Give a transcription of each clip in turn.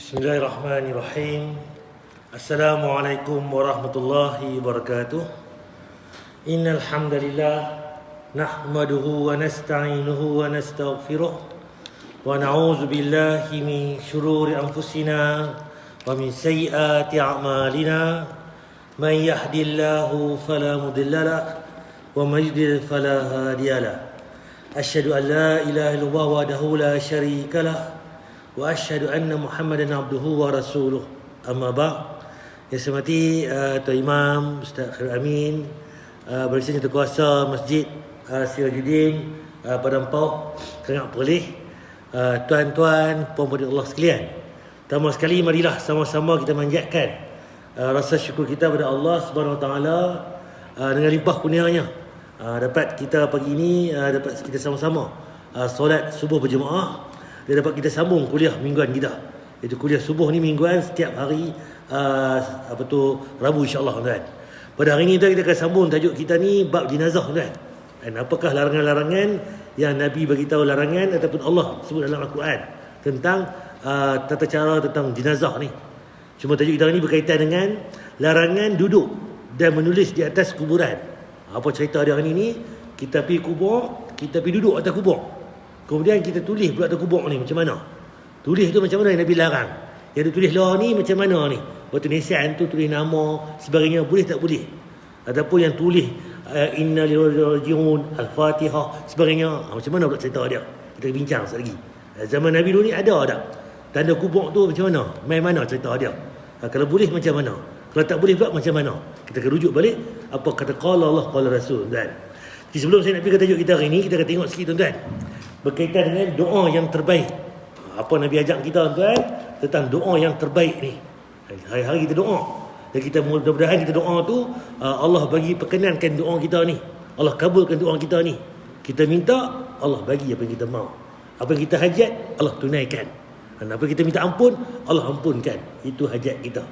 Bismillahirrahmanirrahim. Assalamualaikum warahmatullahi wabarakatuh. Innal hamdalillah nahmaduhu wa nasta'inuhu wa nastaghfiruh wa na'udzu billahi min shururi anfusina wa min sayyiati a'malina. Man yahdihillahu fala mudilla lahu wa man yudlil fala hadiya lahu. Asyhadu an la ilaha illallah wahdahu la syarika lahu wa asyhadu anna Muhammadan abduhu wa rasuluh. Amma ba'd. Yang saya hormati Tuan Imam Ustaz Khairul Amin, Barisan Jawatankuasa Masjid Sirajuddin Padang Pauh, Kerang Perlis, tuan-tuan, puan-puan Allah sekalian. Pertama sekali marilah sama-sama kita manjatkan rasa syukur kita kepada Allah Subhanahu Wa Taala dengan limpah kurnianya. Dapat kita pagi ini dapat kita sama-sama solat subuh berjemaah. Dia dapat kita sambung kuliah mingguan kita. Itu kuliah subuh ni mingguan setiap hari Rabu insya-Allah tuan. Pada hari ini kita akan sambung tajuk kita ni bab jenazah tuan. Dan apakah larangan-larangan yang Nabi bagi tahu larangan ataupun Allah sebut dalam Al-Quran tentang tata cara tentang jenazah ni. Cuma tajuk kita ni berkaitan dengan larangan duduk dan menulis di atas kuburan. Apa cerita dia hari ni? Kita pergi kubur, kita pergi duduk atas kubur. Kemudian kita tulis pula atas kubur ni macam mana? Tulis tu macam mana yang Nabi larang? Yang tulis lah ni macam mana ni? Waktu nisan tu tulis nama sebagainya, boleh tak boleh? Ataupun yang tulis inna lillahi wa inna ilaihi raji'un, al-Fatihah sebagainya, macam mana pula cerita dia? Kita bincang sekali lagi. Zaman Nabi dulu ni ada tak? Tanda kubur tu macam mana? Main mana cerita dia? Kalau boleh macam mana? Kalau tak boleh pula macam mana? Kita akan rujuk balik apa kata qala Allah qala Rasul tuan. Jadi sebelum saya nak pergi ke tajuk kita hari ni, kita akan tengok sikit tuan-tuan berkaitan dengan doa yang terbaik. Apa Nabi ajak kita tuan tentang doa yang terbaik ni. Hari-hari kita doa. Dan kita mudah-mudahan kita doa tu Allah bagi perkenankan doa kita ni. Allah kabulkan doa kita ni. Kita minta, Allah bagi apa yang kita mahu. Apa yang kita hajat, Allah tunaikan. Dan apa yang kita minta ampun, Allah ampunkan. Itu hajat kita.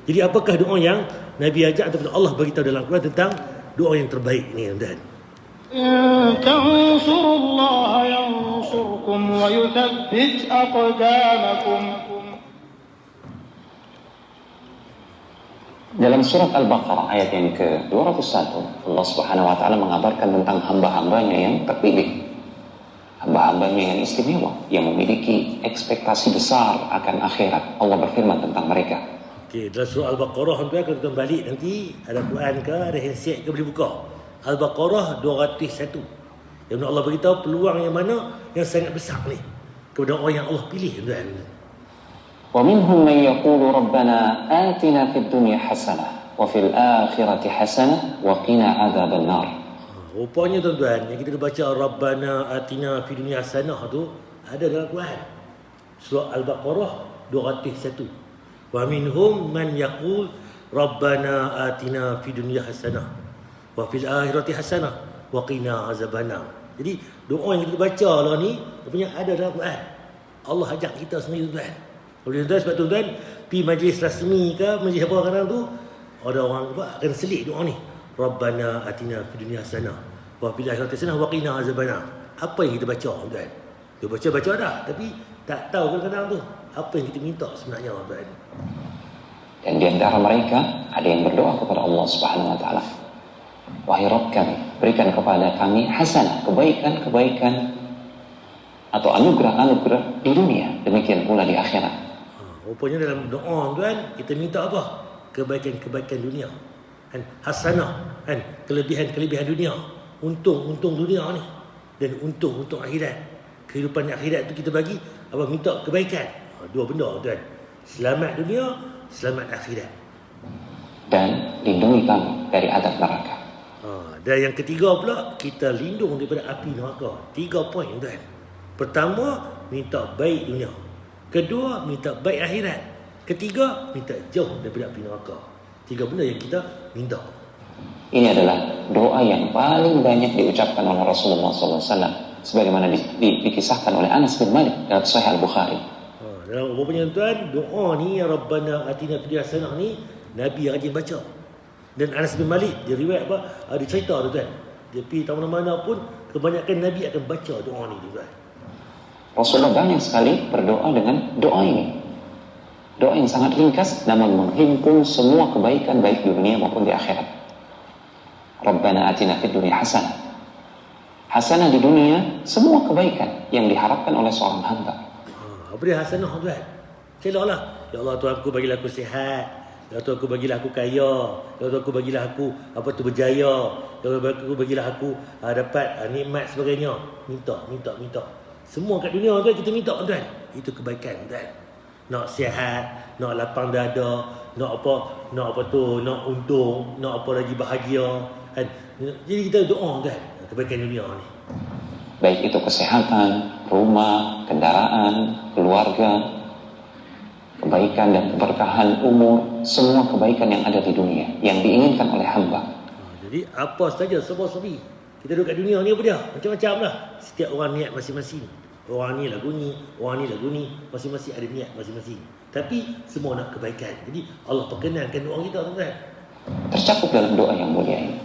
Jadi apakah doa yang Nabi ajak ataupun Allah bagi tahu dalam Al-Quran tentang doa yang terbaik ni tuan? إن تنصروا الله ينصركم ويثبت أقدامكم. Dalam surat Al-Baqarah ayat yang ke-201, Allah Subhanahu wa taala mengabarkan tentang hamba-hambanya yang terpilih. Hamba-hambanya yang istimewa, yang memiliki ekspektasi besar akan akhirat. Allah berfirman tentang mereka. Okey, dalam surah Al-Baqarah tuan kalau kita balik nanti ada Quran ke, ada handset ke boleh buka. Al-Baqarah 201. Yang Allah beritahu peluang yang mana yang sangat besar ni kepada orang yang Allah pilih tuan. Wa minhum man yaqulu rabbana atina fid dunya hasanah wa fil akhirati hasanah wa qina adzaban nar. Rupanya tuan-tuan yang kita baca rabbana atina fid dunya hasanah tu ada dalam Quran. Surah Al-Baqarah 201. Wa minhum man yaqul rabbana atina fid dunya hasanah wa fil akhirati hasanah wa qina azabannar. Jadi doa yang kita baca lah ni rupanya ada dalam Quran. Allah ajak kita sendiri tuan. Oleh tuan sebab tuan pi majlis rasmi ke majlis apa kadang tu ada orang akan selit doa ni. Rabbana atina fid dunya hasanah wa fil akhirati hasanah wa qina azabannar. Apa yang kita baca tuan? Dia baca dah tapi tak tahu kadang-kadang tu apa yang kita minta sebenarnya tuan. Dan di antara mereka ada yang berdoa kepada Allah Subhanahu wa taala, wahai Rabb kami, berikan kepada kami hasanah, kebaikan-kebaikan atau anugerah-anugerah di dunia, demikian pula di akhirat. Rupanya dalam doa tuan kita minta apa? Kebaikan-kebaikan dunia. Kan hasanah, kan kelebihan-kelebihan dunia. Untung dunia ni dan untung akhirat. Kehidupan akhirat tu kita bagi apa? Minta kebaikan. Dua benda tuan. Selamat dunia, selamat akhirat. Dan lindungi kami dari azab neraka. Dan yang ketiga pula, kita lindung daripada api neraka. 3 poin tuan. Pertama, minta baik dunia. Kedua, minta baik akhirat. Ketiga, minta jauh daripada api neraka. 3 benda yang kita minta. Ini adalah doa yang paling banyak diucapkan oleh Rasulullah SAW, sebagaimana dikisahkan oleh Anas bin Malik dalam Sahih Al-Bukhari. Dalam rupanya tuan, doa ni ya Rabbana atina fid dunya hasanah ni Nabi rajin baca. Dan Anas bin Malik dia riwayat apa? Dia cerita tu tuan. Dia pergi mana-mana pun kebanyakan Nabi akan baca doa ni tuan. Rasulullah banyak sekali berdoa dengan doa ini. Doa yang sangat ringkas namun menghimpun semua kebaikan baik di dunia maupun di akhirat. Rabbana atina fid dunya hasanah. Hasanah di dunia, semua kebaikan yang diharapkan oleh seorang hamba. Apa dia hasanah tuan? Celaklah. Ya Allah Tuhanku bagilah aku sihat. Ya Tuhanku bagilah aku kaya. Ya Tuhanku bagilah aku berjaya. Ya Tuhanku bagilah aku dapat nikmat sebagainya. Minta. Semua kat dunia tuan kita minta tuan. Itu kebaikan tuan. Nak sihat, nak lapang dada, nak nak untung, nak apa lagi bahagia kan. Jadi kita doa kan kebaikan dunia ni. Baik itu kesehatan, rumah, kendaraan, keluarga, kebaikan dan keberkahan umur, semua kebaikan yang ada di dunia yang diinginkan oleh hamba. Jadi apa saja serba-serbi kita duduk kat dunia ni apa dia? Macam-macam lah. Setiap orang niat masing-masing. Orang ni lagu ni, orang ni lagu ni, masing-masing ada niat masing-masing. Tapi semua nak kebaikan. Jadi Allah perkenankan doa kita tuan-tuan. Tercakup dalam doa yang mulia ini.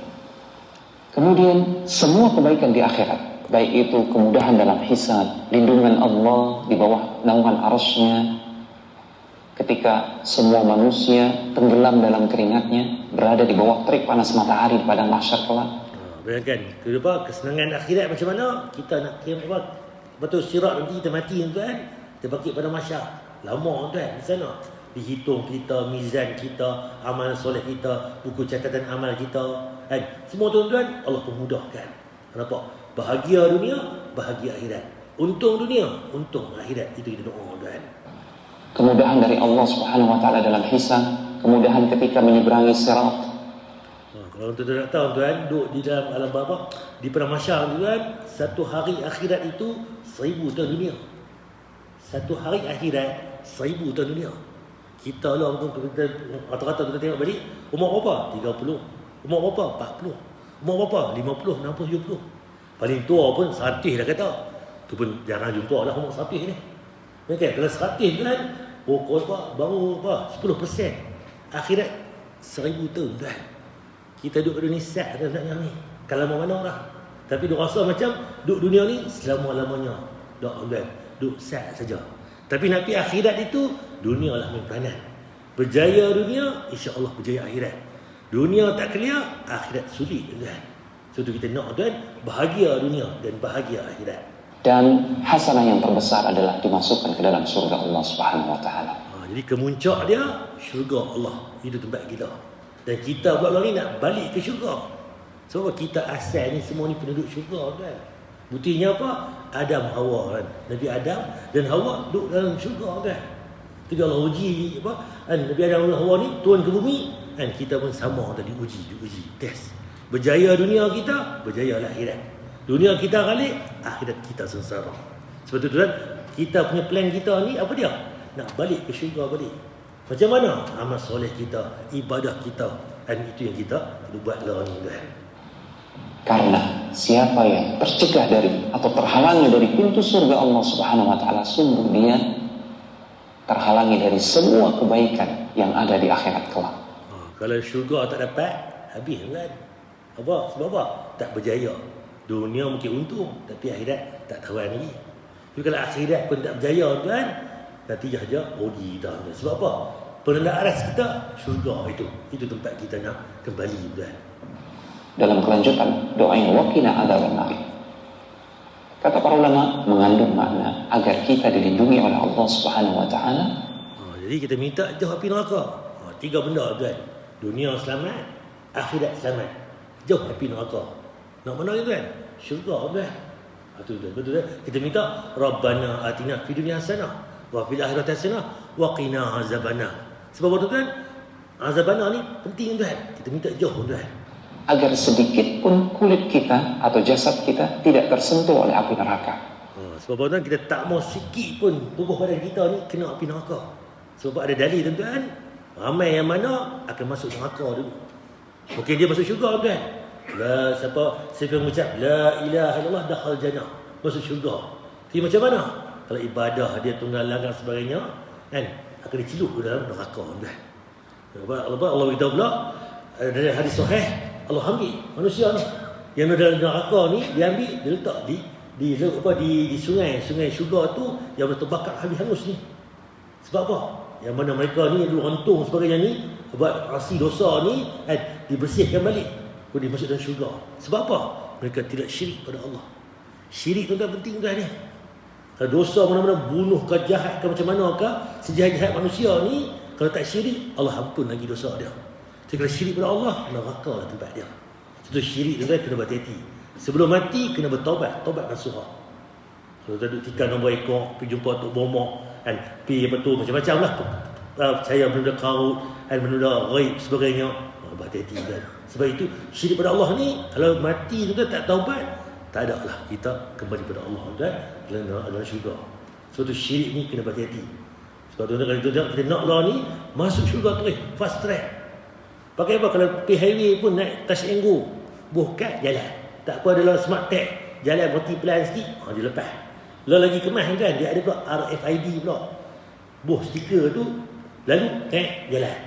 Kemudian semua kebaikan di akhirat, baik itu kemudahan dalam hisab, lindungan Allah di bawah naungan arasy-Nya, ketika semua manusia tenggelam dalam keringatnya, berada di bawah terik panas matahari di padang mahsyar kelak. Bayangkan, kesenangan akhirat macam mana? Kita nak kira apa? Betul sirat nanti kita mati tuan, kita bangkit pada mahsyar. Lama tuan di sana. Dihitung kita, mizan kita, amal soleh kita, buku catatan amal kita, kan? Semua tuan-tuan Allah pemudahkan. Nampak? Bahagia dunia, bahagia akhirat. Untung dunia, untung akhirat. Itu kita doa tuan. Kemudahan dari Allah Subhanahu wa taala dalam hisab, kemudahan ketika menyeberangi sirat. Kalau tuan-tuan nak tahu tuan, duduk di dalam alam bawah di padang mahsyar tuan, satu hari akhirat itu 1000 tahun dunia. Satu hari akhirat 1000 tahun dunia. Kita lah rata-rata kita tengok balik, umur berapa? 30. Umur berapa? 40. Umur berapa? 50, 60, 70. Paling tua pun 100 dah kata. Tu pun jarang jumpa lah umur 100 ni. Okay, kalau 100 kan, pokok baru 10%. Akhirat 1000 tahun tuan. Kita duduk kat dunia sat dah nak ni. Kalau mana lah. Tapi dia rasa macam duduk dunia ni selama-lamanya. Duduk sat saja. Tapi Nabi akhirat itu dunia lah memperanan. Berjaya dunia, insya-Allah berjaya akhirat. Dunia tak clear, akhirat sulit tuan. So tu kita nak tuan bahagia dunia dan bahagia akhirat. Dan hasanah yang terbesar adalah dimasukkan ke dalam surga Allah Subhanahu wa taala. Jadi kemuncak dia syurga Allah. Itu tempat kita. Dan kita buat orang ni nak balik ke syurga. Sebab kita asal ni semua ni penduduk syurga kan. Buktinya apa? Adam Hawa kan. Nabi Adam dan Hawa duduk dalam syurga kan. Jadi Allah uji apa? Nabi Adam dan Hawa ni turun ke bumi kan, kita pun sama tadi diuji, test. Berjaya dunia kita, berjaya akhirat. Dunia kita galik, akhirat kita sengsara. Sebab tu tuan, kita punya plan kita ni apa dia? Nak balik ke syurga balik. Macam mana? Amal soleh kita, ibadah kita. Dan itu yang kita perlu buat lah ni tuan. Karena siapa yang tercegah dari atau terhalangi dari pintu surga Allah Subhanahu wa taala, sungguh dia terhalangi dari semua kebaikan yang ada di akhirat kelak. Kalau syurga tak dapat, habis kan? Apa? Sebab apa? Tak berjaya. Dunia mungkin untung, tapi akhirat tak tawan lagi. Tapi kalau akhirat pun tak berjaya tuan, natijah je rugi dah. Sebab apa? Penanda aras kita syurga itu. Itu tempat kita nak kembali tuan. Dalam kelanjutan doa yang waqina adzabannar, kata para ulama, mengandung makna agar kita dilindungi oleh Allah Subhanahu wa taala. Jadi kita minta jauh api neraka. 3 benda tuan. Dunia selamat, akhirat selamat. Jauh api neraka. Nak mana tuan? Syurga tuan. Itu betul tuan. Kita minta Rabbana atina fid dunya hasanah wa fil akhirati hasanah wa qina azabannar. Sebab apa tuan? Azabannar ni penting tuan. Kita minta jauh tuan. Agar sedikit pun kulit kita atau jasad kita tidak tersentuh oleh api neraka. Sebab tuan kita tak mau sikit pun tubuh badan kita ni kena api neraka. Sebab ada dalil tuan, ramai yang mana akan masuk neraka dulu. Mungkin dia masuk syurga tuan. Siapa yang mengucap la ilaha illallah dakhal jannah, masuk syurga. Tapi macam mana? Kalau ibadah dia tunggal langgar sebagainya kan, akan dicelup ke dalam neraka tuan. Allah beritahu pula dari hadis sahih, Allah ambil manusia ni yang ada dalam neraka ni, dia ambil, dia letak di sungai syurga tu yang terbakar habis hangus ni. Sebab apa? yang mana mereka ni untung sebagainya ni buat asi dosa ni dibersihkan balik, kemudian masuk dalam syurga. Sebab apa? Mereka tidak syirik pada Allah. Syirik tu tak penting dah ni. Kalau dosa mana-mana bunuh ke jahat ke macam mana ke, sejahat-jahat manusia ni, kalau tak syirik, Allah ampun lagi dosa dia. Jadi kalau syirik pada Allah, neraka lah tempat dia. Itu syirik tu kena berhati-hati. Sebelum mati kena bertaubat, taubat nasuha. Kalau tak duduk tikar nombor ekor, pergi jumpa Tok Bomok, pergi apa tu macam-macam lah. Percaya benda karut, benda ghaib sebagainya. Berhati-hati kan. Sebab itu syirik pada Allah ni, kalau mati tu tak taubat, tak ada lah kita kembali pada Allah kan, dalam syurga. Sebab tu syirik ni kena berhati-hati. Sebab tu kalau kita nak lah ni masuk syurga terus, fast track. Pakai apa? Kalau pergi highway pun naik touch and go, buka jalan. Tak apa dalam smart tag, jalan berhenti pelan sikit, dia lepas. Lalu lagi kemas kan, dia ada pula RFID pula. Buh stiker tu, lalu jalan.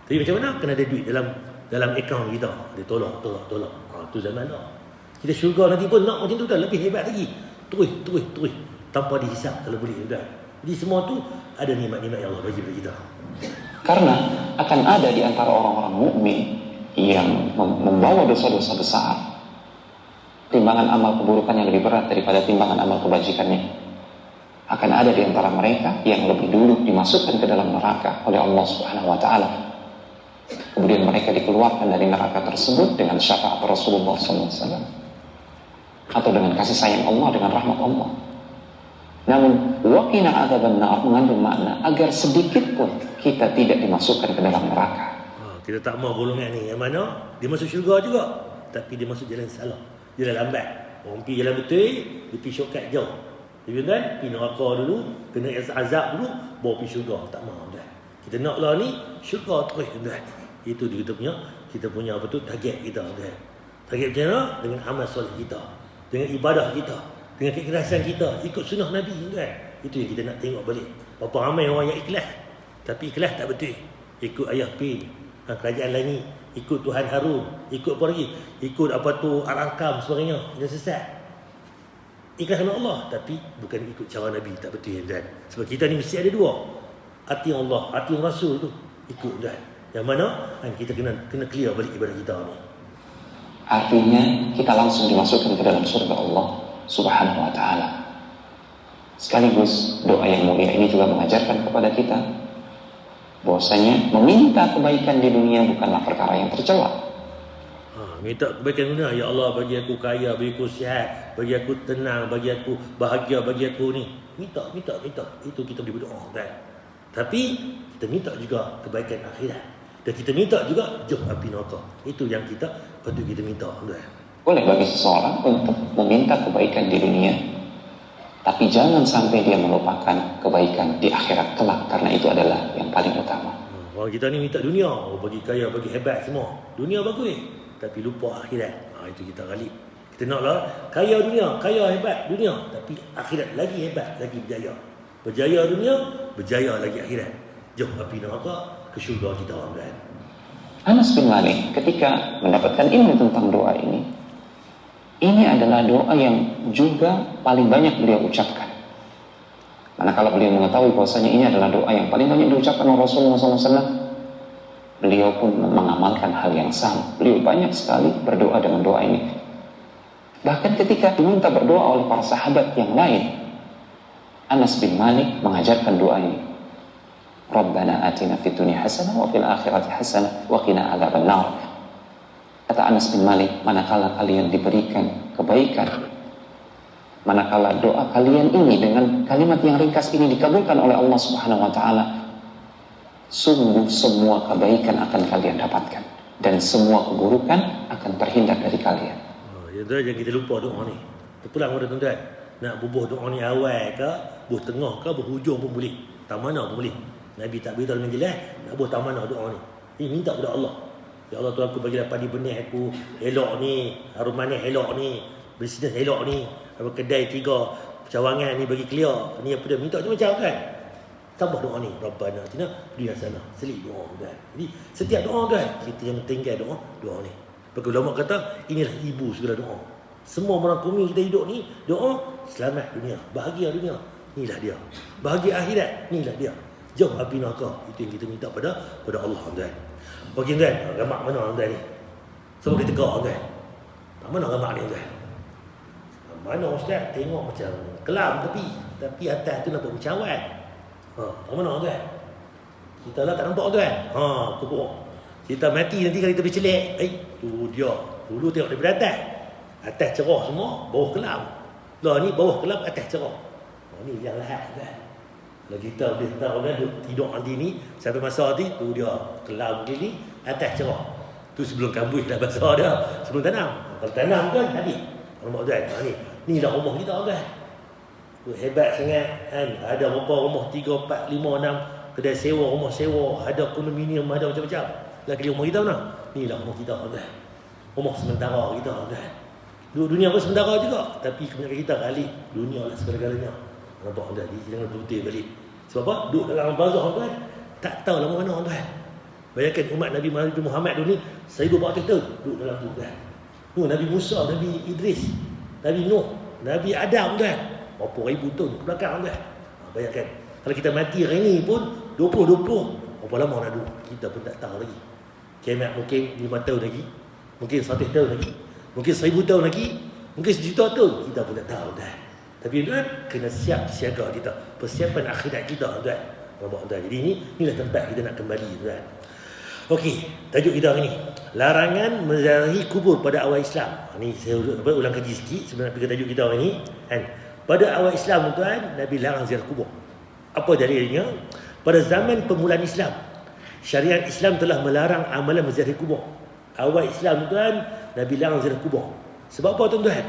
Tapi macam mana? Kena ada duit dalam akaun kita. Dia tolak. Tu zaman lah. Kita syurga nanti pun nak macam tu dah, lebih hebat lagi. Terus tanpa dihisap kalau boleh dah. Jadi semua tu ada nikmat-nikmat yang Allah bagi kepada kita. Karena akan ada di antara orang-orang mukmin yang membawa dosa-dosa besar, timbangan amal keburukan yang lebih berat daripada timbangan amal kebajikannya. Akan ada di antara mereka yang lebih dulu dimasukkan ke dalam neraka oleh Allah Subhanahu wa taala. Kemudian mereka dikeluarkan dari neraka tersebut dengan syafaat Rasulullah SAW, atau dengan kasih sayang Allah, dengan rahmat Allah. Namun waqina adzabannar mengandung makna agar sedikit pun kita tidak dimasukkan ke dalam neraka. Kita tak mau golongan ni yang mana dia masuk syurga juga, tapi dia masuk jalan salah, jalan lambat. Orang pergi jalan betul, dia pergi shortcut jauh. Dia kan pergi neraka dulu, kena azab dulu, baru pergi syurga. Tak mau dah. Kita naklah ni syurga terus dah. Itu kita punya apa tu, target kita dah. Target macam mana? Dengan amal soleh kita, dengan ibadah kita, dengan keikhlasan kita, ikut sunnah Nabi kan. Itu yang kita nak tengok balik. Berapa ramai orang yang ikhlas, tapi ikhlas tak betul. Ikut ayah pin, kerajaan langit, ikut Tuhan Harun, ikut apa lagi? Ikut apa tu Al-Arkam sebagainya, yang sesat. Ikhlas dengan Allah, tapi bukan ikut cara Nabi, tak betul kan. Sebab kita ni mesti ada dua. Hati Allah, hati Rasul tu ikut kan. Yang mana kita kena clear balik ibadah kita ni. Artinya kita langsung dimasukkan ke dalam surga Allah Subhanahu wa taala. Sekaligus doa yang mulia ini juga mengajarkan kepada kita bahwasanya meminta kebaikan di dunia bukanlah perkara yang tercela. Minta kebaikan dunia, ya Allah bagi aku kaya, bagi aku sihat, bagi aku tenang, bagi aku bahagia, bagi aku ni. Minta. Itu kita berdoa kan. Tapi kita minta juga kebaikan akhirat. Dan kita minta juga jauh api neraka. Itu yang kita patut kita minta kan. Boleh bagi seseorang untuk meminta kebaikan di dunia, tapi jangan sampai dia melupakan kebaikan di akhirat kelak, karena itu adalah yang paling utama. Orang kita ni minta dunia, bagi kaya, bagi hebat semua. Dunia bagus, tapi lupa akhirat. Itu kita kali. Kita naklah kaya dunia, kaya hebat dunia, tapi akhirat lagi hebat, lagi berjaya. Berjaya dunia, berjaya lagi akhirat. Jauh api neraka, ke syurga kita kan. Anas bin Malik ketika mendapatkan ilmu tentang doa ini adalah doa yang juga paling banyak beliau ucapkan. Manakala beliau mengetahui bahwasanya ini adalah doa yang paling banyak diucapkan oleh Rasulullah SAW, beliau pun mengamalkan hal yang sama. Beliau banyak sekali berdoa dengan doa ini. Bahkan ketika diminta berdoa oleh para sahabat yang lain, Anas bin Malik mengajarkan doa ini. Rabbana atina fid dunya hasanah wa fil akhirati hasanah wa qina adzabannar. Kata Anas bin Malik, manakala kalian diberikan kebaikan, manakala doa kalian ini dengan kalimat yang ringkas ini dikabulkan oleh Allah Subhanahu wa taala, sungguh semua kebaikan akan kalian dapatkan dan semua keburukan akan terhindar dari kalian. Ya, jangan kita lupa doa ni. Terpulang pada tuan-tuan. Nak bubuh doa ni awal ke, bubuh tengah ke, berhujung pun boleh. Tak mana pun boleh. Nabi tak beritahu dengan jelas nak bubuh tak mana doa ni. Ini minta kepada Allah. Ya Allah, Tuhan aku bagilah padi benih aku elok ni, harum manis elok ni, bisnes elok ni, apa kedai 3 cawangan ni bagi clear. Ni apa dia minta macam-macam kan. Tambah doa ni, Rabbana atina dunia sana. Selit doa kan. Jadi setiap doa kan kita yang tinggal doa ni. Bagi ulama kata inilah ibu segala doa. Semua merangkumi kita hidup ni doa selamat dunia, bahagia dunia. Inilah dia. Bahagia akhirat, inilah dia. jauh api neraka. Itu yang kita minta pada Allah, tuan. Okey tuan, gambar mana tuan ni? Sebab dia tegak tuan. Tak mana gambar ni tuan? Mana ustaz tengok macam kelam tapi atas tu nampak bercawan. Tak mana tuan? Kita lah tak nampak tuan. Kubur. Kita mati nanti kalau kita bercelek, tu dia. Dulu tengok daripada atas. Atas cerah semua, bawah kelam. Lah ni bawah kelam, atas cerah. Ni yang lahat tuan. Kalau kita boleh tahu kan tidur nanti ni sampai masa nanti tu dia kelam ni atas cerah. Tu sebelum kambuh dah basah dah, sebelum tanam. Kalau tanam kan habis. Nampak tuan? Ni dah rumah kita tuan. Tu hebat sangat kan. Ada berapa rumah 3, 4, 5, 6 kedai sewa, rumah sewa, ada kondominium, ada macam-macam. Lagi rumah kita mana? Ni lah rumah kita tuan. Rumah sementara kita tuan. Dunia pun sementara juga, tapi kebanyakan kita kali dunia lah segala-galanya. Nampak tuan, jangan berhenti balik. Sebab apa? Duduk dalam barzakh tuan, tak tahu lama mana tuan. Bayangkan umat Nabi Muhammad tu ni 1400 tahun duduk dalam tu tuan. Nabi Musa, Nabi Idris, Nabi Nuh, Nabi Adam tuan. Berapa ribu tahun ke belakang tuan. Bayangkan, kalau kita mati hari ni pun 2020, berapa lama nak duduk? Kita pun tak tahu lagi. Kiamat mungkin 5 tahun lagi, mungkin 100 tahun lagi, mungkin 1000 tahun lagi, mungkin 1 juta tahun, kita pun tak tahu tuan. Tapi tuan, kena siap siaga kita, persiapan akhirat kita tuan. Nampak tuan. Jadi inilah tempat kita nak kembali tuan. Okey, tajuk kita hari ni, larangan menziarahi kubur pada awal Islam. Ni saya ulang kaji sikit sebelum nak pergi tajuk kita hari ni kan. Pada awal Islam tuan, Nabi larang ziarah kubur. Apa dalilnya? Pada zaman permulaan Islam, syariat Islam telah melarang amalan menziarahi kubur. Awal Islam tuan, Nabi larang ziarah kubur. Sebab apa tuan-tuan?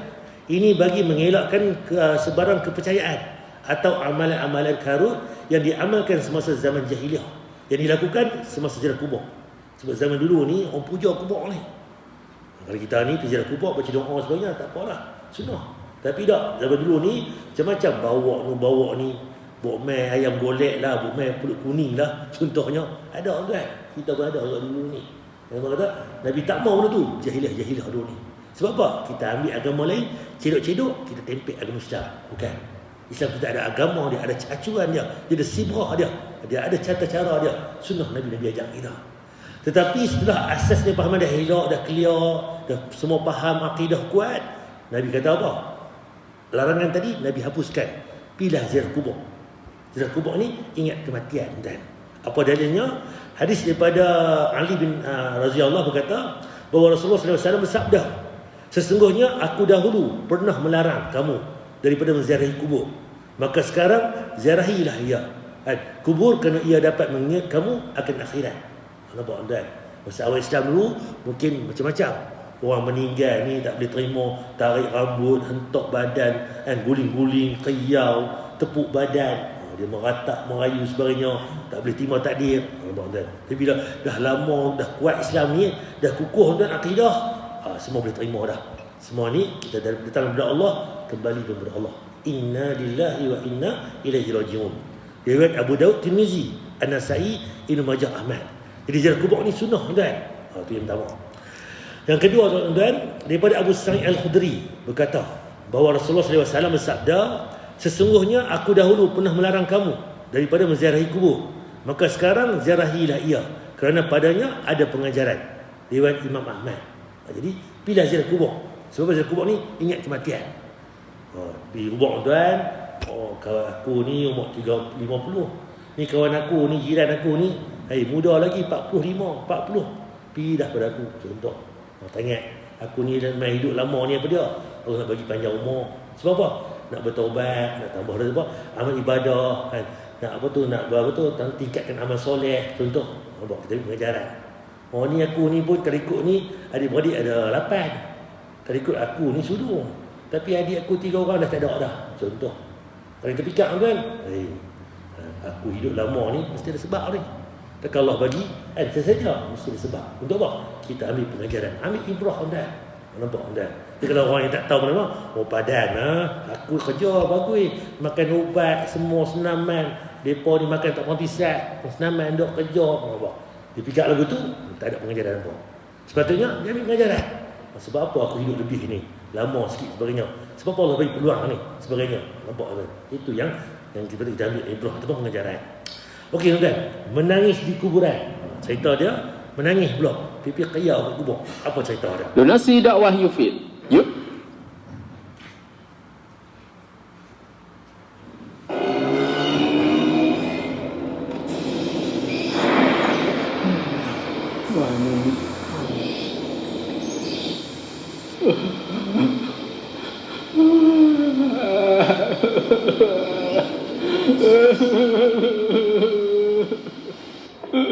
Ini bagi mengelakkan sebarang kepercayaan atau amalan-amalan karut yang diamalkan semasa zaman jahiliah, yang dilakukan semasa ziarah kubur. Sebab zaman dulu ni orang puja kubur ni. Kalau kita ni pergi ziarah kubur baca doa sebagainya, tak apalah, sunnah. Tapi tak, zaman dulu ni macam-macam, bawa ni, bawa mai ayam golek lah, bawa mai pulut kuning lah, contohnya. Ada tuan, kita pun ada orang dulu ni. Memang kata Nabi tak mau benda tu, jahiliah dulu ni. Sebab apa? Kita ambil agama lain, cedok-cedok, kita tempel agama Islam. Bukan. Islam kita ada agama dia, ada acuan dia ada sibrah dia ada cara-cara dia. Sunnah Nabi ajak kita. Tetapi setelah asas dia pahaman dah elok, dah clear, dah semua faham akidah kuat, Nabi kata apa? Larangan tadi Nabi hapuskan. Pilah ziarah kubur. Ziarah kubur ni ingat kematian dan apa dalilnya? Hadis daripada Ali bin radhiyallahu berkata bahawa Rasulullah SAW bersabda, sesungguhnya aku dahulu pernah melarang kamu daripada menziarahi kubur, maka sekarang ziarahilah ia. Kubur kerana ia dapat mengingat kamu akan akhirat. Nampak tuan? Masa awal Islam dulu mungkin macam-macam. Orang meninggal ni tak boleh terima, tarik rambut, hentak badan, guling-guling, keyau, tepuk badan. Dia meratak, merayu sebagainya, tak boleh terima takdir. Nampak tuan? Tapi bila dah lama, dah kuat Islam ni, dah kukuh tuan akidah, semua boleh terima dah. Semua ni kita datang kepada Allah, kembali kepada Allah. Inna lillahi wa inna ilaihi raji'un. Riwayat Abu Daud, Tirmizi, An-Nasa'i, Ibnu Majah, Ahmad. Jadi ziarah kubur ni sunnah tuan. Itu yang pertama. Yang kedua tuan-tuan, daripada Abu Sa'id Al-Khudri berkata bahawa Rasulullah SAW bersabda, sesungguhnya aku dahulu pernah melarang kamu daripada menziarahi kubur, maka sekarang ziarahilah ia kerana padanya ada pengajaran. Riwayat Imam Ahmad. Jadi pilih ziarah kubur. Sebab ziarah kubur ni ingat kematian. Pergi kubur tuan, kawan aku ni umur 50. Ni kawan aku ni, jiran aku ni, muda lagi 45, 40. Pergi dah pada aku, contoh. Tanya, aku ni dah main hidup lama ni apa dia? Aku nak bagi panjang umur. Sebab apa? Nak bertaubat, nak tambah apa? Amal ibadah, kan? Nak apa tu? Nak apa tu? Tingkatkan amal soleh, contoh. Nampak kita pengajaran. Ni aku ni pun kalau ikut ni adik-beradik ada 8. Kalau ikut aku ni sudu. Tapi adik aku 3 orang dah tak ada dah. Contoh. Kalau kita fikir kan, aku hidup lama ni mesti ada sebab ni. Tak Allah bagi, saja mesti ada sebab. Untuk apa? Kita ambil pengajaran, ambil ibrah anda. Nampak anda? Jadi kalau orang yang tak tahu mana, padan aku kerja bagus, makan ubat semua senaman, depa ni makan tak berhenti sat, senaman dok kerja, nampak. Dia fikir lagu tu tak ada pengajaran apa. Sepatutnya dia ambil pengajaran. Sebab apa aku hidup lebih ni? Lama sikit sebagainya. Sebab apa Allah bagi peluang ni sebagainya. Nampak tak? Itu yang kita ambil ibrah ataupun pengajaran. Okey tuan, menangis di kuburan. Cerita dia menangis pula, pipi qiyah kat kubur. Apa cerita dia? Donasi dakwah Yufid. Yuk.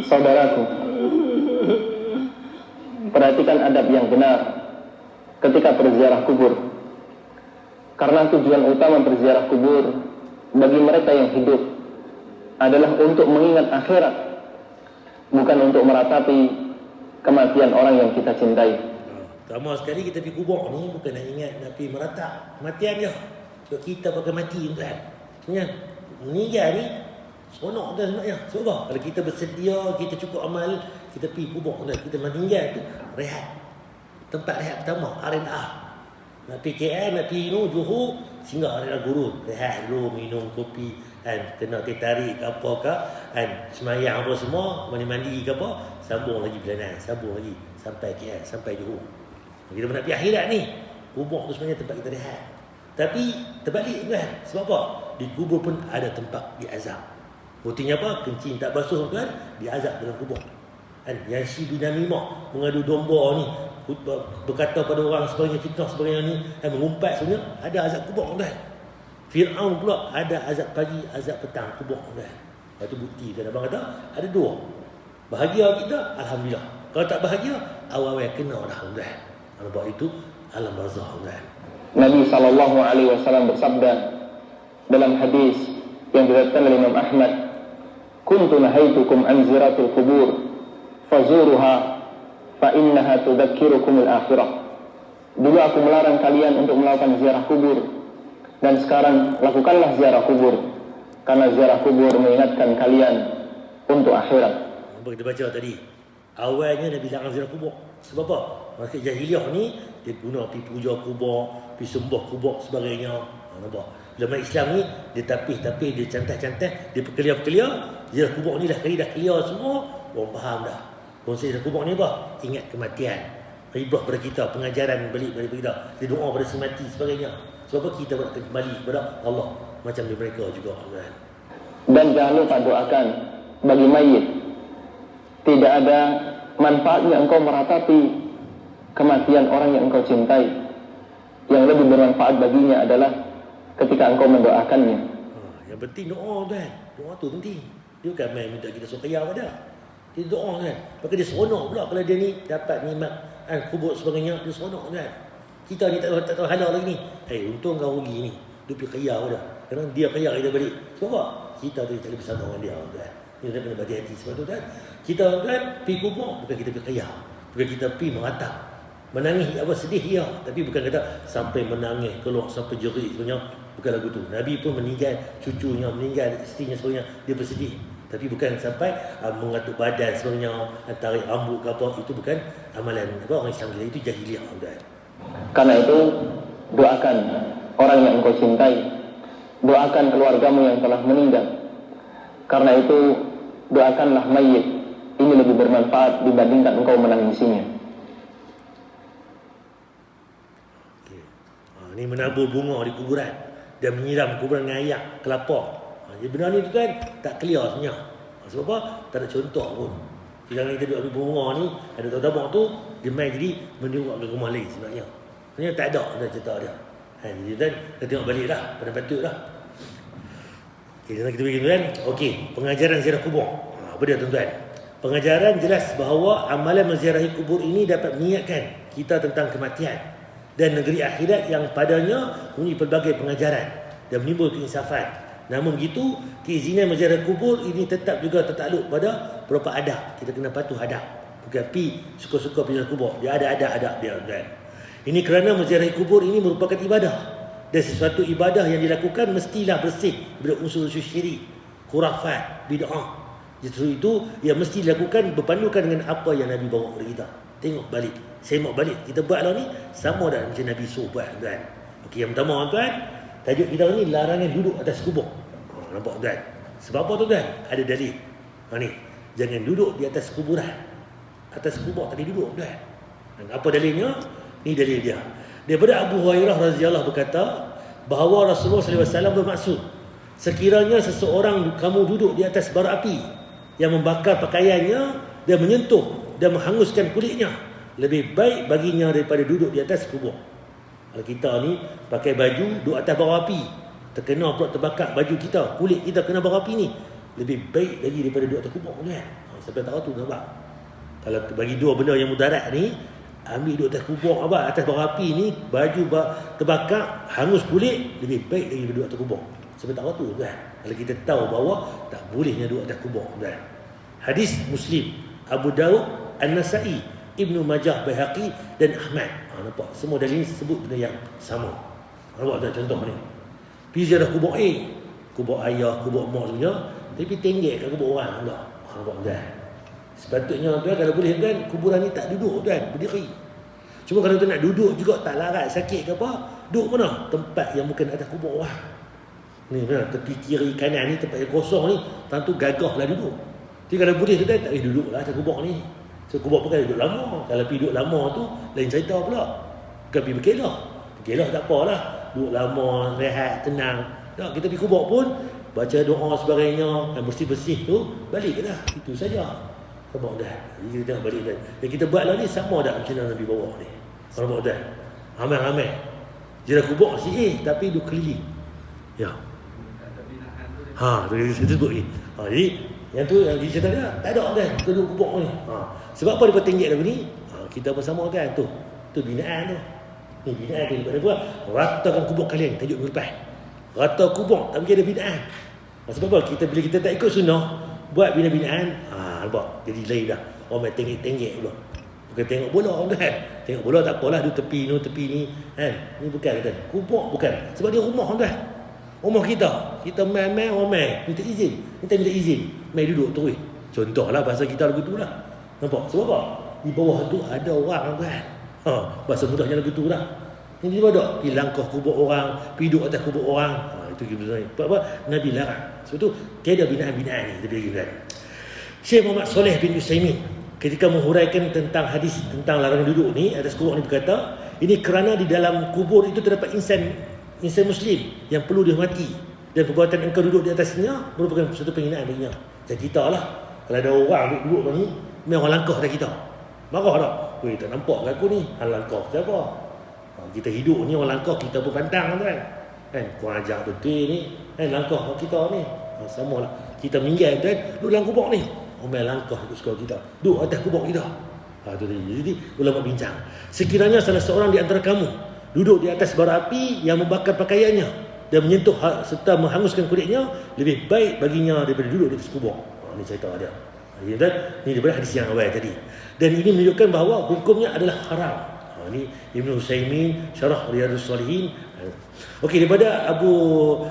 Saudaraku, perhatikan adab yang benar ketika berziarah kubur. Karena tujuan utama berziarah kubur bagi mereka yang hidup adalah untuk mengingat akhirat, bukan untuk meratapi kematian orang yang kita cintai. Pertama sekali kita pergi kubur ni bukan nak ingat, nak pergi meratap kematian dia. Sebab kita pakai mati tuan. Sebenarnya meninggal ni seronok dah sebenarnya. Sebab kalau kita bersedia, kita cukup amal, kita pergi kubur tuan. Kita meninggal tu rehat. Tempat rehat pertama R&A. Nak pergi KL, nak pergi Johor, singgah R&A Gurun. Rehat dulu, minum kopi kan, kena teh tarik ke apa ke kan, semayang apa semua, mandi-mandi ke apa, sambung lagi perjalanan, sambung lagi sampai KL, sampai Johor. Kita nak pergi akhirat ni, kubur tu sebenarnya tempat kita rehat. Tapi terbalik kan, sebab apa? Di kubur pun ada tempat diazab. Buktinya apa? Kencing tak basuh kan, diazab dalam kubur kan. Yang Syibi Namimah mengadu domba ni, berkata pada orang sebagainya, fitnah sebagainya ni, mengumpat sebenarnya, ada azab kubur kan. Fir'aun pula ada azab pagi, azab petang, kubur kan. Lepas tu bukti kan, abang kata ada dua. Bahagia kita, Alhamdulillah. Kalau tak bahagia, awal-awal kena dah kan. Sebab itu alam barzakh kan. Nabi SAW bersabda dalam hadis yang diriwayatkan oleh Imam Ahmad, "Kuntu nahaitukum an ziyaratil qubur fazuruha fa innaha tudzakirukumul akhirah." Dulu aku melarang kalian untuk melakukan ziarah kubur, dan sekarang lakukanlah ziarah kubur, karena ziarah kubur mengingatkan kalian untuk akhirat. Apa kita baca tadi? Awalnya Nabi larang ziarah kubur. Sebab apa? Masa jahiliah ni dia guna pergi puja kubur, pergi sembah kubur sebagainya. Nampak? Bila Islam ni dia tapih-tapih, dia cantas-cantas, dia perkelia-perkelia, ziarah kubur ni dah kali dah clear semua, orang faham dah. Konsep ziarah kubur ni apa? Ingat kematian. Ibrah pada kita, pengajaran balik pada kita. Dia doa pada si mati sebagainya. Sebab apa kita nak kembali kepada Allah macam di mereka juga kan. Dan jangan lupa doakan bagi mayit. Tidak ada manfaatnya engkau meratapi kematian orang yang engkau cintai. Yang lebih bermanfaat baginya adalah ketika engkau mendoakannya. Yang penting doa kan. Doa tu penting. Dia bukan main minta kita suqiyah pada. Dia doa kan. Maka dia seronok pula kalau dia ni dapat nikmat kubur sebagainya, dia seronok kan. Kita ni tak tahu halal lagi ni. Untung kau rugi ni. Dia pergi qiyah dah. Kerana dia qiyah kita balik. Sebab apa? Kita tu tak boleh bersama dengan dia kan. Dia kena berhati-hati sebab tu kan. Kita kan pergi kubur bukan kita pergi qiyah. Bukan kita pergi meratap. Menangis apa sedih ya, tapi bukan kata sampai menangis keluar sampai jerit sebenarnya, bukan lagu tu. Nabi pun meninggal, cucunya meninggal, isterinya sebagainya, dia bersedih. Tapi bukan sampai mengatuk badan sebenarnya, tarik rambut ke apa, itu bukan amalan apa orang Islam kita, itu jahiliah kan. Karena itu doakan orang yang engkau cintai, doakan keluargamu yang telah meninggal. Karena itu doakanlah mayit, ini lebih bermanfaat dibandingkan engkau menangisinya. Ni menabur bunga di kuburan dan menyiram kuburan dengan air kelapa. Jadi benda ni tu kan tak clear sebenarnya. Sebab apa? Tak ada contoh pun. Jangan kita duduk ambil bunga ni, ada tabak tu, dia main jadi menirukan ke rumah lain sebenarnya. Sebenarnya tak ada cerita dia. Jadi kan kita tengok balik dah, pada patut dah. Okey, sekarang kita begini kan. Okey, pengajaran ziarah kubur. Apa dia tuan-tuan? Pengajaran jelas bahawa amalan menziarahi kubur ini dapat mengingatkan kita tentang kematian dan negeri akhirat yang padanya mempunyai pelbagai pengajaran dan menimbul keinsafan. Namun begitu, keizinan menziarah kubur ini tetap juga tertakluk pada beberapa adab. Kita kena patuh adab. Bukan pi suka-suka pergi kubur. Dia ada adab dia kan. Ini kerana menziarahi kubur ini merupakan ibadah. Dan sesuatu ibadah yang dilakukan mestilah bersih dari unsur-unsur syirik, khurafat, bid'ah. Justru itu yang mesti dilakukan berpandukan dengan apa yang Nabi bawa kepada kita. Tengok balik, semak balik. Kita buat lah ni sama dah macam Nabi suruh buat kan. Okey, yang pertama tuan, tajuk kita ni larangan duduk atas kubur. Nampak tuan? Sebab apa tuan? Ada dalil. Ni, jangan duduk di atas kuburan. Atas kubur tak duduk tuan. Dan apa dalilnya? Ni dalil dia. Daripada Abu Hurairah radhiyallahu berkata bahawa Rasulullah SAW bermaksud, sekiranya seseorang kamu duduk di atas bara api yang membakar pakaiannya dan menyentuh dan menghanguskan kulitnya, lebih baik baginya daripada duduk di atas kubur. Kalau kita ni pakai baju duduk atas bara api, terkena pula terbakar baju kita, kulit kita kena bara api ni, lebih baik lagi daripada duduk atas kubur kan. Sampai tahu tu nampak. Kalau bagi dua benda yang mudarat ni, ambil duduk atas kubur atas bara api ni, baju terbakar, hangus kulit, lebih baik lagi duduk atas kubur. Sampai tahu tu kan. Kalau kita tahu bahawa tak bolehnya duduk atas kubur kan. Hadis Muslim, Abu Daud, An-Nasa'i, Ibnu Majah, Baihaqi dan Ahmad. Nampak? Semua dalil ni sebut benda yang sama. Nampak tak contoh ni? Pergi ziarah kubur kubur ayah, kubur mak sebenarnya, tapi tenggek kat kubur orang pula. Nampak tak? Sepatutnya tuan, kalau boleh tuan, kuburan ni tak duduk tuan, berdiri. Cuma kalau tuan nak duduk juga tak larat, sakit ke apa, duduk mana? Tempat yang bukan atas kubur orang. Ni benar, tepi kiri kanan ni tempat yang kosong ni, tentu gagahlah duduk. Jadi kalau boleh tuan, tak boleh duduklah atas kubur ni. So kubur bukan duduk lama. Kalau pergi duduk lama tu lain cerita pula. Bukan pergi berkelah. Berkelah tak apalah. Duduk lama, rehat, tenang. Tak, kita pergi kubur pun baca doa sebagainya, bersih-bersih tu, balik dah. Itu saja. Nampak dah. Jadi kita tengok balik dah. Yang kita buat lah ni sama dah macam mana Nabi bawa ni. Nampak dah. Ramai-ramai. Ziarah kubur si tapi duduk keliling. Ya. Tu sebut ni. Jadi yang tu yang dicerita dia tak ada dah duduk kubur ni. Sebab apa dia tinggi lagu ni? Kita bersama kan tu. Tu binaan tu. Ni binaan tu dia buat. Ratakan kubur kalian tajuk minggu lepas. Rata kubur tak mungkin ada binaan. Sebab apa? Bila kita tak ikut sunnah, buat bina-binaan, nampak? Jadi lain dah. Orang main tenggek pula. Bukan tengok bola kan. Tengok bola tak apalah, duduk tepi ni kan. Ni bukan kata. Kubur bukan. Sebab dia rumah kan. Rumah kita. Kita main-main orang main. Minta izin. Main duduk terus. Contohlah bahasa kita lagu tu lah. Nampak? Sebab apa? Di bawah tu ada orang kan. Bahasa mudahnya lagu tu lah. Ini di bawah pergi langkah kubur orang, pergi duduk atas kubur orang. Itu kita sebab apa? Nabi larang. Sebab tu tiada binaan-binaan ni dia bagi kan. Syekh Muhammad Saleh bin Utsaimin ketika menghuraikan tentang hadis tentang larangan duduk ni atas kubur ni berkata, ini kerana di dalam kubur itu terdapat insan muslim yang perlu dihormati dan perbuatan engkau duduk di atasnya merupakan suatu penghinaan baginya. Dan kita lah, kalau ada orang duduk ni, memang orang langkah dah kita. Marah tak? Weh, tak nampak ke aku ni? Hal langkah siapa? Kita hidup ni orang langkah, kita pun pantang kan? Kurang ajar betul ni. Langkah kita ni. Sama lah. Kita meninggal kan? Duduk dalam kubur ni. Orang langkah ikut sekolah kita. Duduk atas kubur kita. Jadi ulama bincang. Sekiranya salah seorang di antara kamu duduk di atas bara api yang membakar pakaiannya dan menyentuh serta menghanguskan kulitnya, lebih baik baginya daripada duduk di atas kubur. Ini cerita dia. Ini daripada hadis yang awal tadi. Dan ini menunjukkan bahawa hukumnya adalah haram. Ini Ibnu Utsaimin Syarah Riyadhus Shalihin. Okey, daripada Abu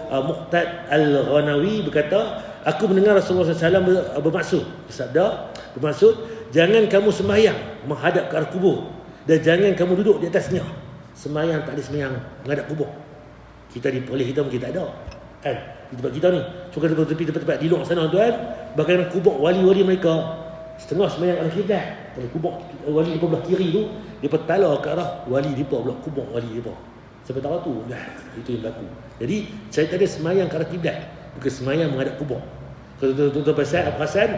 Muqtad Al-Ghanawi berkata, aku mendengar Rasulullah SAW bermaksud, jangan kamu sembahyang menghadap ke arah kubur dan jangan kamu duduk di atasnya. Sembahyang tak ada sembahyang menghadap kubur. Kita di polis kita mungkin tak ada. Kan? Di tempat kita ni. Cuma kita tepi tempat-tempat di luar sana tuan, bagaimana kubur wali-wali mereka setengah sembahyang arah kiblat. Kalau kubur wali di belah kiri tu, dia petala ke arah wali di belah kubur wali di bawah. Sampai tahu tu dah, itu yang berlaku. Jadi saya tadi sembahyang ke arah kiblat, bukan sembahyang menghadap kubur. Kalau tuan-tuan perasan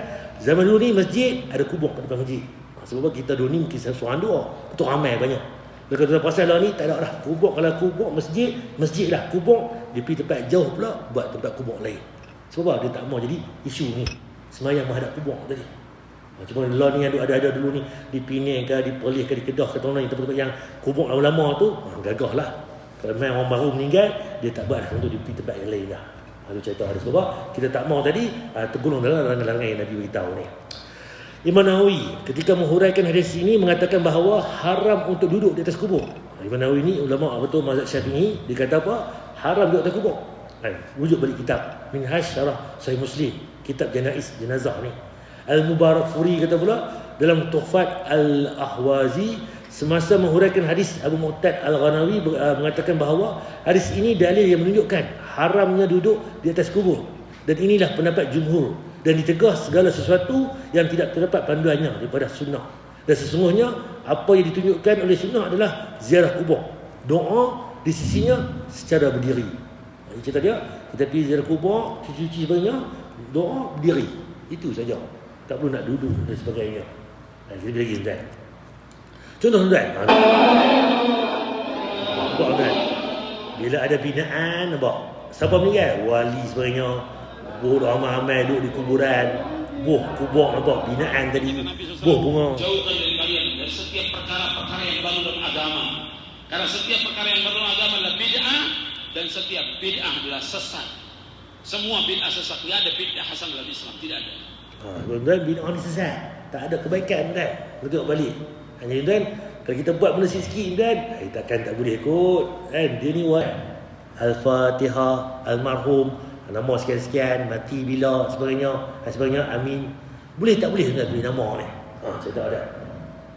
zaman dulu ni masjid ada kubur kat depan masjid. Sebab kita dulu ni mungkin seorang dua, betul ramai banyak. Kalau tuan-tuan perasan lah ni tak ada dah kubur. Kalau kubur masjid lah kubur, dia pergi tempat jauh pula buat tempat kubur lain. Sebab apa? Dia tak mau jadi isu ni sembahyang menghadap kubur tadi. Cuma law ni yang ada dulu ni di Penang ke, di Perlis ke, di Kedah ke, tempat-tempat yang kubur lama-lama tu gagah lah. Kalau memang orang baru meninggal, dia tak buat untuk di tempat yang lain lah. Itu cerita ada sebab kita tak mau tadi tergolong dalam larangan yang Nabi beritahu ni. Imam Nawawi ketika menghuraikan hadis ini mengatakan bahawa haram untuk duduk di atas kubur. Imam Nawawi ni ulama betul mazhab Syafi'i, dia kata apa? Haram duduk atas kubur. Rujuk balik kitab Minhaj Syarah Sahih Muslim, kitab jenazah ni. Al-Mubarakfuri kata pula dalam Tuhfat Al-Ahwazi semasa menghuraikan hadis Abu Muqtad Al-Ghanawi mengatakan bahawa hadis ini dalil yang menunjukkan haramnya duduk di atas kubur Dan inilah pendapat jumhur. Dan ditegah segala sesuatu yang tidak terdapat panduannya daripada sunnah. Dan sesungguhnya apa yang ditunjukkan oleh sunnah adalah ziarah kubur, doa di sisinya secara berdiri. Cerita dia, kita pergi ziarah kubur, cuci-cuci sebagainya, doa berdiri. Itu saja. Tak perlu nak duduk dan sebagainya. Kita lagi tuan. Contoh tuan. Tuan. Bila ada binaan, nampak? Siapa meninggal? Wali sebagainya. Buh ramai-ramai duduk di kuburan. Buh kubur, nampak? Binaan tadi. Buh bunga. Jauhkan dari kalian dari setiap perkara-perkara yang baru dalam agama. Karena setiap perkara yang baru dalam agama adalah bid'ah, dan setiap bid'ah adalah sesat. Semua bid'ah sesat. Tidak ada bid'ah hasan dalam Islam. Tidak ada. Tuan-tuan, bid'ah ni sesat. Tak ada kebaikan, tuan. Kita tengok balik. Hanya tuan, kalau kita buat benda sikit, tuan, takkan tak boleh kot. Kan? Dia ni buat Al-Fatihah, Almarhum, nama sekian-sekian, mati bila, sebagainya, amin. Boleh tak boleh tuan tulis nama ni? Saya tak ada.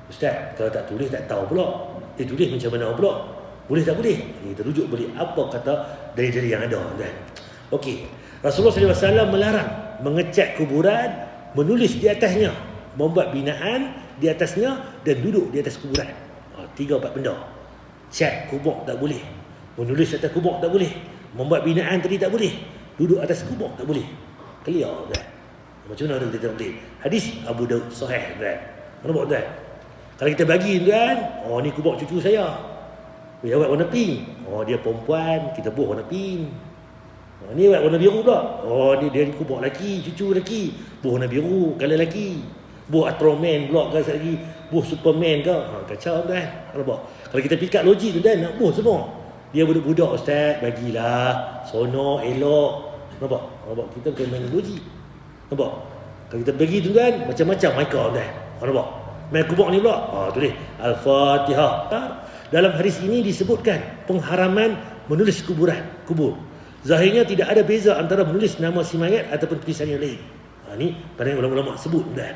Ustaz, kalau tak tulis tak tahu pula. Dia tulis macam mana pula? Boleh tak boleh? Kita rujuk balik apa kata dari yang ada, tuan. Okey. Rasulullah SAW melarang mengecat kuburan, menulis di atasnya, membuat binaan di atasnya dan duduk di atas kuburan. 3-4 benda. Cat kubur tak boleh. Menulis atas kubur tak boleh. Membuat binaan tadi tak boleh. Duduk atas kubur tak boleh. Clear kan? Macam mana kita tak boleh? Hadis Abu Daud sahih kan? Mana buat tuan? Kalau kita bagi tuan, ni kubur cucu saya. Dia buat warna pink. Dia perempuan, kita buat warna pink. Ni buat warna biru pula. Dia kubur lelaki, cucu lelaki. Buh warna biru, kalau lelaki. Buh Ultraman pula ke lagi. Buh Superman ke. Kacau tuan. Nampak? Kalau kita pick up logik tu tuan, nak buh semua. Dia budak-budak ustaz, bagilah. Sonok, elok. Nampak? Kita bukan main logik. Nampak? Kalau kita bagi tu tuan, macam-macam mereka tuan. Nampak? Main kubur ni pula. Tulis Al-Fatihah. Dalam hadis ini disebutkan pengharaman menulis kubur. Zahirnya tidak ada beza antara menulis nama si mayat ataupun tulisan yang lain. Ni pada ulama-ulama sebut tuan.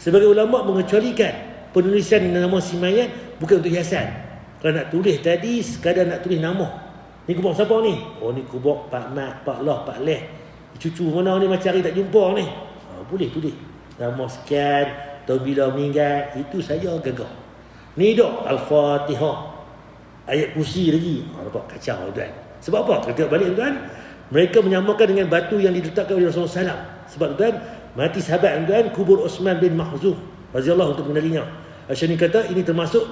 Sebagai ulama mengecualikan penulisan nama si mayat bukan untuk hiasan. Kalau nak tulis tadi sekadar nak tulis nama. Ni kubur siapa ni? Ni kubur Pak Mat, Pak Lah, Pak Leh. Cucu mana ni macam hari tak jumpa ni. Boleh tulis. Nama sekian, tahun bila meninggal, itu saja gagah. Ni dok Al-Fatihah. Ayat kursi lagi. Nampak kacau tuan. Sebab apa? Kita tengok balik tuan. Mereka menyamakan dengan batu yang diletakkan oleh Rasulullah SAW. Sebab tuan, mati sahabat tuan, kubur Osman bin Mahzum radhiyallahu untuk mengenalinya. Al-Syani kata ini termasuk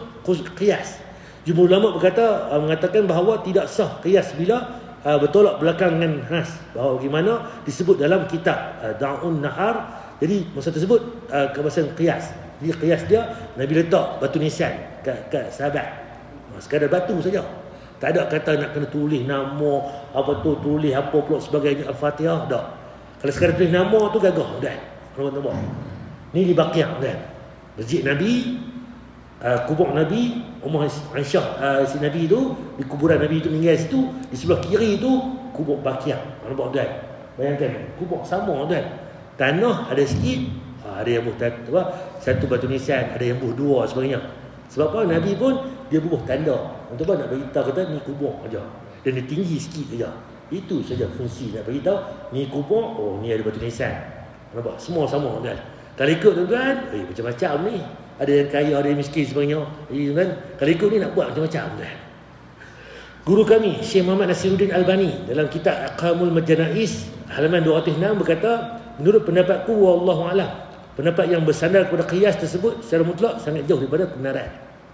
qiyas. Jumhur ulama mengatakan bahawa tidak sah qiyas bila bertolak belakang dengan nas. Bahawa bagaimana disebut dalam kitab Da'un Nahar. Jadi masa tersebut kebasan qiyas. Jadi qiyas dia Nabi letak batu nisan kat sahabat. Sekadar batu saja. Tak ada kata nak kena tulis nama, tulis apa pula sebagainya Al-Fatihah, tak. Kalau sekadar tulis nama tu gagah dah. Nampak. Ni di Baqiyah dah. Masjid Nabi, kubur Nabi, Ummah Aisyah si Nabi tu, di kuburan Nabi tu meninggal situ, di sebelah kiri tu kubur Baqiyah. Nampak dah. Bayangkan, kubur sama dah. Tanah ada sikit, ada yang buh satu batu nisan, ada yang buh 2 sebagainya. Sebab apa? Nabi pun dia bubuh tanda. Untuk apa? Nak beritahu kata ni kubur aja. Dan dia tinggi sikit aja. Itu saja fungsi nak beritahu ni kubur, ni ada batu nisan. Nampak? Semua sama kan. Kalau ikut tuan-tuan, macam-macam ni. Ada yang kaya, ada yang miskin sebagainya. Kan? Kalau ikut ni nak buat macam-macam kan. Guru kami Syekh Muhammad Nasiruddin Albani dalam kitab Aqamul Majanais halaman 206 berkata, menurut pendapatku wallahu a'lam, pendapat yang bersandar kepada qiyas tersebut secara mutlak sangat jauh daripada kebenaran.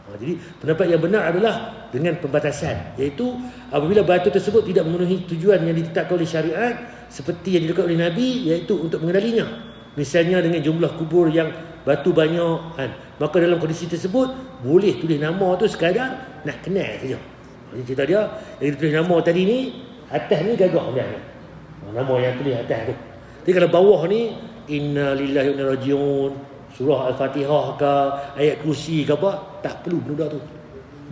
Jadi pendapat yang benar adalah dengan pembatasan, iaitu apabila batu tersebut tidak memenuhi tujuan yang ditetapkan oleh syariat seperti yang dilakukan oleh Nabi, iaitu untuk mengenalinya. Misalnya dengan jumlah kubur yang batu banyak kan, maka dalam kondisi tersebut boleh tulis nama tu sekadar nak kenal saja. Jadi cerita dia yang tulis nama tadi ni, atas ni gagah dia. Nama yang tulis atas tu. Jadi kalau bawah ni Inna lillahi wa inna ilaihi raji'un, surah Al-Fatihah ke, ayat kursi ke apa, tak perlu benda tu.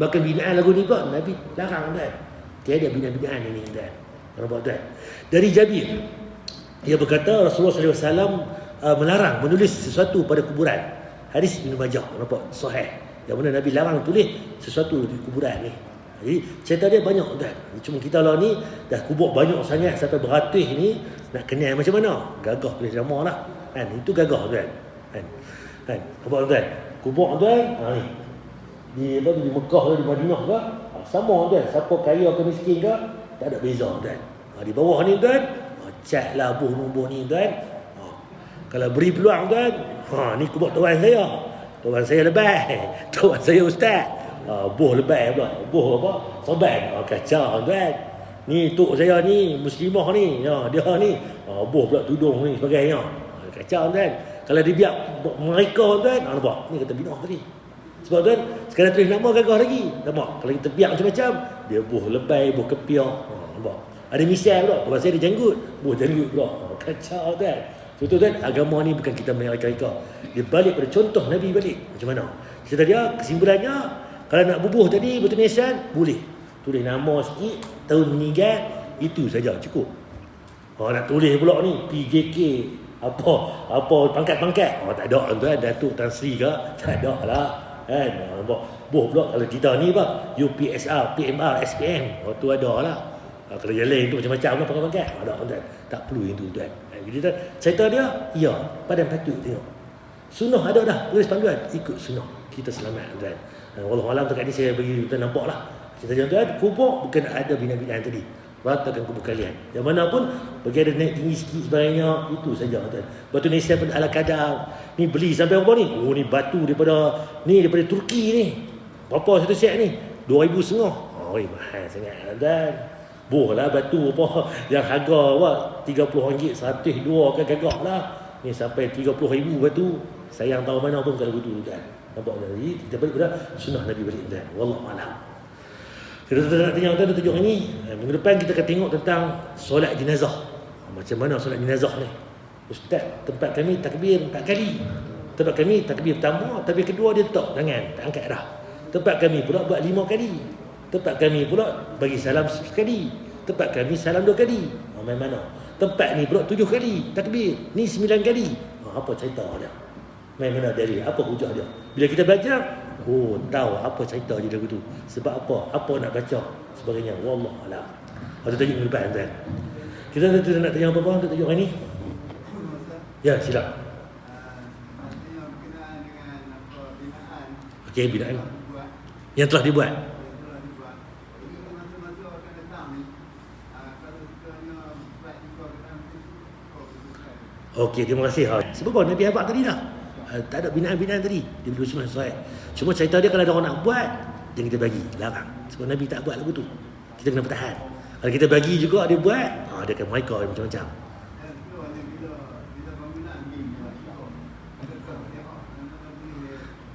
Bahkan binaan lagu ni pun Nabi larang kan. Tiada binaan-binaan ini kan. Nampak tuan? Dari Jabir, dia berkata Rasulullah SAW melarang menulis sesuatu pada kuburan. Hadis Ibnu Majah, nampak? Sahih. Yang mana Nabi larang tulis sesuatu di kuburan ni. Jadi cerita dia banyak tuan. Cuma kita lah ni dah kubur banyak sangat sampai beratus ni, Nak kenal macam mana? Gagah tulis nama lah. Kan? Itu gagah tuan. Kan? Apa tuan? Kubur tuan, ni. Di Mekah ke, di Madinah ke, sama tuan. Siapa kaya ke miskin ke, tak ada beza tuan. Di bawah ni tuan, cat lah buh ni tuan. Kalau beri peluang tuan, ni kubur tuan saya. Tuan saya lebih. Tuan saya ustaz. Buh lebih pula. Buh apa? Sobat. Kacau tuan. Ni tok saya ni, muslimah ni. Dia ni, buh pula tudung ni sebagainya. Kacau tuan. Kalau dia biar mereka tuan, nampak? Ni kata binah tadi. Sebab tuan, sekarang tulis nama gagah lagi. Nampak? Kalau kita biar macam-macam, dia buh lebay, buh kepiah. Nampak? Ada misal pula. Tuan saya ada janggut. Buh janggut pula. Kacau tuan. Betul tuan, agama ni bukan kita mereka-reka. Dia balik pada contoh Nabi balik. Macam mana? Kita dia kesimpulannya, kalau nak bubuh tadi, betul nisan, boleh. Tulis nama sikit, tahun meninggal, itu saja cukup. Nak tulis pula ni, PJK, apa pangkat-pangkat. Tak ada tuan, Datuk Tan Sri ke? Tak ada lah. Kan? Buh pula kalau kita ni apa? UPSR, PMR, SPM. Tu ada lah. Kalau yang lain tu macam-macam lah pangkat-pangkat. Ada tuan. Tak perlu yang tu tuan. Jadi cerita dia, ya, padan patut tengok. Sunnah ada dah, tulis panduan, ikut sunnah. Kita selamat tuan. Wallahualam dekat ni saya bagi tuan nampak lah. Kita jangan tuan, kubur bukan ada bina-binaan tadi. Ratakan kubur kalian. Yang mana pun, bagi ada naik tinggi sikit sebagainya, itu saja tuan. Batu nisan pun ala kadar. Ni beli sampai berapa ni? Oh ni batu daripada Turki ni. Berapa satu set ni? 2,500. Oh mahal sangat tuan. Boh lah batu apa yang harga apa RM30 102 kan gagah lah. Ni sampai 30,000 batu. Sayang tahu mana pun kalau betul tuan. Nampak tak? Jadi kita balik pada sunnah Nabi balik tuan. Wallahu a'lam. Kita nak tengok tuan tunjuk ini. Minggu depan kita akan tengok tentang solat jenazah. Macam mana solat jenazah ni? Ustaz, tempat kami takbir 4 kali. Tempat kami takbir pertama, takbir kedua dia letak tangan, tak angkat dah. Tempat kami pula buat 5 kali. Tempat kami pula bagi salam sekali. Tempat kami salam 2 kali. Main mana? Tempat ni pula 7 kali takbir. Ni 9 kali. Apa cerita dia? Main mana dari? Apa hujah dia? Bila kita baca, tahu apa cerita dia lagu tu. Sebab apa? Apa nak baca? Sebagainya. Wallahu a'lam. Ada tajuk minggu depan tuan. Kita nak tanya apa-apa untuk tajuk hari ni? Ya, silap. Okey, binaan yang telah dibuat. Okey, terima kasih. Sebab apa Nabi abad tadi dah. Tak ada binaan-binaan tadi. Dia beri sunnah sahih. Cuma cerita dia kalau ada orang nak buat, jangan kita bagi, larang. Sebab Nabi tak buat lagu tu. Kita kena bertahan. Kalau kita bagi juga dia buat, dia akan mereka macam-macam.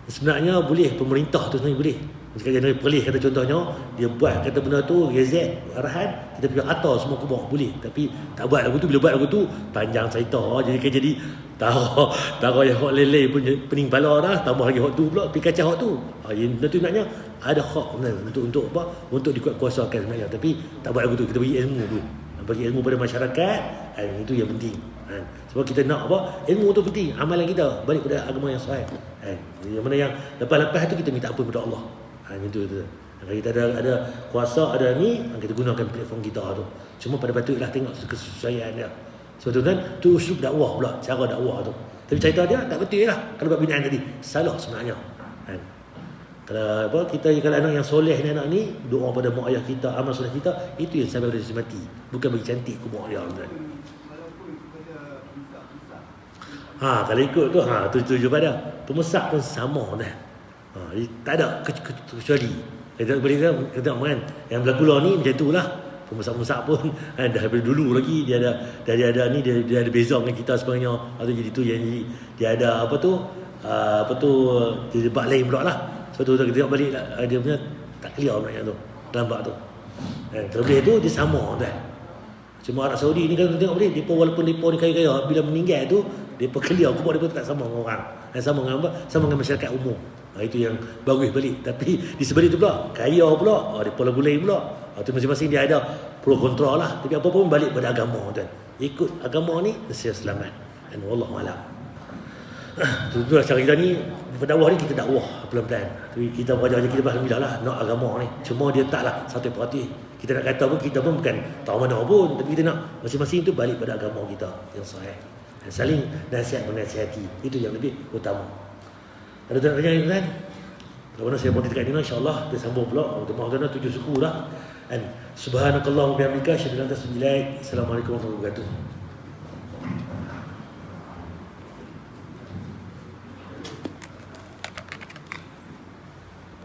Sebenarnya boleh, pemerintah tu sebenarnya boleh. Jika Jeneral Perlis kata contohnya, dia buat kata benda tu, gazet, arahan, kita pergi atas semua kubur, boleh. Tapi tak buat lagu tu, bila buat lagu tu, panjang cerita. Jadi kan jadi, taruh yang hak lele pun pening kepala dah, tambah lagi hak tu pula, pergi kacau hak tu. Benda tu naknya, ada hak untuk apa? Untuk dikuat-kuasakan sebenarnya. Tapi tak buat lagu tu, kita bagi ilmu tu. Bagi ilmu pada masyarakat, itu yang penting. Sebab kita nak apa? Ilmu tu penting. Amalan kita balik pada agama yang sahih. Yang mana yang lepas-lepas tu kita minta ampun kepada Allah. Itu. Kalau kita ada kuasa, ada ni, kita gunakan platform kita tu. Cuma pada patutlah tengok kesesuaian dia. Sebab tu kan, tu usul dakwah pula, cara dakwah tu. Tapi cerita dia tak betul lah. Kalau buat binaan tadi, salah sebenarnya. Kalau kalau anak yang soleh ni, anak ni, doa pada mak ayah kita, amal soleh kita, itu yang sampai pada mati. Bukan bagi cantik kubur dia kan. Kalau ikut tu, tujuh pada pemesak pun sama dah. Tak ada kecuali. Kita boleh tengok kan, yang berlaku lah ni macam tu lah. Pemesak-pemesak pun dah daripada dulu lagi dia ada ni, dia ada beza dengan kita sebenarnya. Atau jadi tu yang dia ada dia debat lain pula lah. Sebab tu kita tengok balik dia punya tak clear maknanya tu, lambat tu. Kalau boleh tu dia sama kan. Cuma Arab Saudi ni kalau tengok balik, depa walaupun depa ni kaya-kaya, bila meninggal tu depa clear kubur depa tak sama dengan orang. Sama dengan apa? Sama dengan masyarakat umum. Itu yang bagus balik. Tapi di sebalik tu pula kaya pula, depa lagu lain pula. Itu masing-masing dia ada pro kontra lah. Tapi apa pun balik pada agama tuan. Ikut agama ni mesti selamat. Dan wallahu a'lam. Tentulah cara kita ni berdakwah ni, kita dakwah pelan-pelan. Tapi kita belajar kita alhamdulillah lah nak agama ni. Cuma dia taklah 100%. Kita nak kata pun kita pun bukan tahu mana pun, tapi kita nak masing-masing tu balik pada agama kita yang sahih. Dan saling nasihat menasihati. Itu yang lebih utama. Ada tanya kan? Kalau saya mau dekat ini insya-Allah kita sambung pula untuk mahu 7 suku lah. Dan subhanakallahumma bihamdika asyhadu an la ilaha illa anta astaghfiruka wa atubu ilaik. Assalamualaikum warahmatullahi wabarakatuh.